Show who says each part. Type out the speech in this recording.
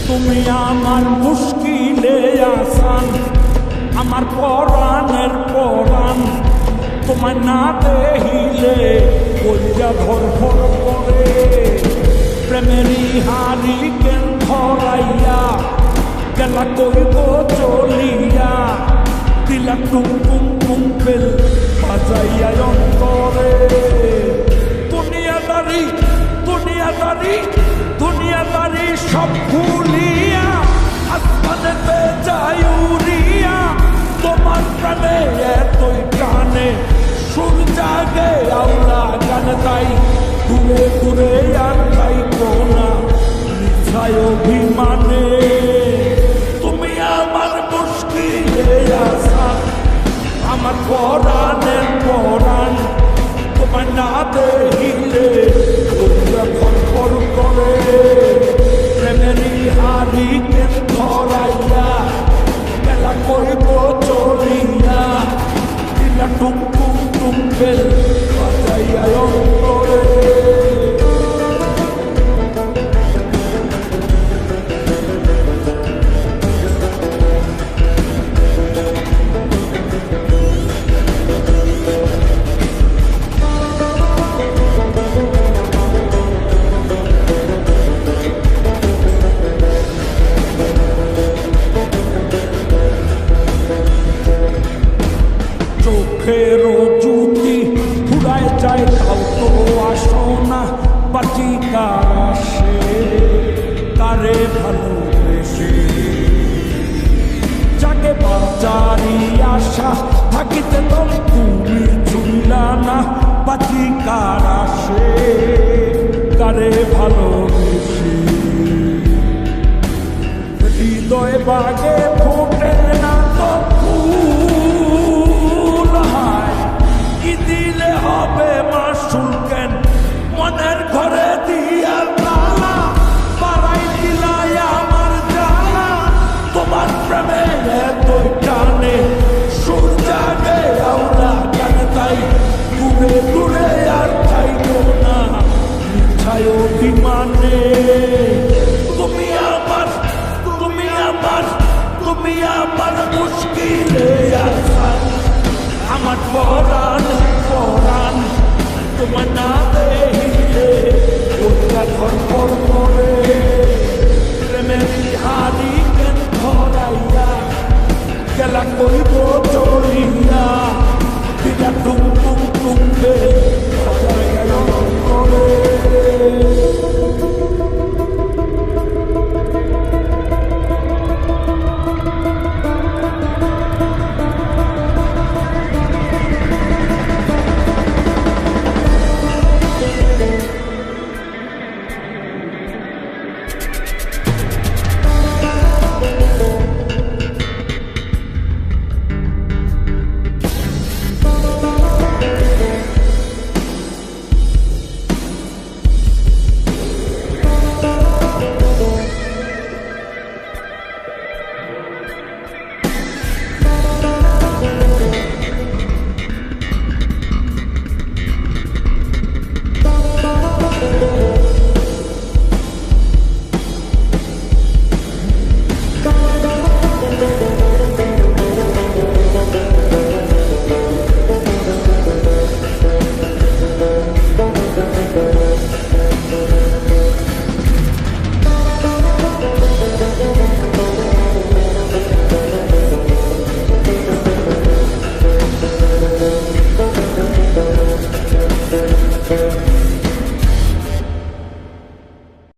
Speaker 1: তুমি আমার মুশকিলে আসান, আমার পরাণের পরাণ। তোমায় না দেখিলে কইয়া ধরফর করে, প্রেমেরই হারি কেন ধরাইয়া গেলা কইব চলিয়া। দিলা টুম টুম টুম বেল বাজাইয়া অন্তরে। দুনিয়াদারি দুনিয়াদারি দুনিয়াদারি সব ভুলিয়া আসমানেতে যাই উড়িয়া। তোমার প্রাণে এতই টানে সুর জাগে আওলা গান গাই। দূরে দূরে আর তাই কোনা মিছায় অভিমানে। তুমি আমার মুশকিলে আসান, আমার পরাণের পরাণ। তোমার না দেখিলে ফর করে, প্রেমেরই হারি কেন ধরাইয়া মেলা করিব চলিয়া। দিলা টুম টুম টুম বেল বাজাইয়া অন্তরে। চোখেরও জ্যোতি ফুরায় যায় তাও তো আসো না। বাঁচি কার আসে কারে ভালোবেসে, যাকে বাঁচারি আশা থাকিতে তোর তুমি চুলা না। বাঁচি কার আসে কারে ভালোবেসে, হৃদয় বাগে ফোটে না তো ফুল। হায় কি দিলে হবে মাসুল কেন মনের ঘরে দিয়া তালা। বাড়াই দিলাই আমার জ্বালা, তোমার প্রেমে এতই টানে সুর জাগে আওলা গান গাই। দূরে দূরে আর চাইবো না মিছায় অভিমানে। তুমি আমার তুমি আমার তুমি আমার মুশকিলে আসান, আমার পরাণ পরাণ। তোমার না দেখিলে ওটা ধরফর করে, প্রেমেরই হারি কেন ধরাইয়া গেলা কইব চলিয়া। দিলা টুম টুম টুম বেল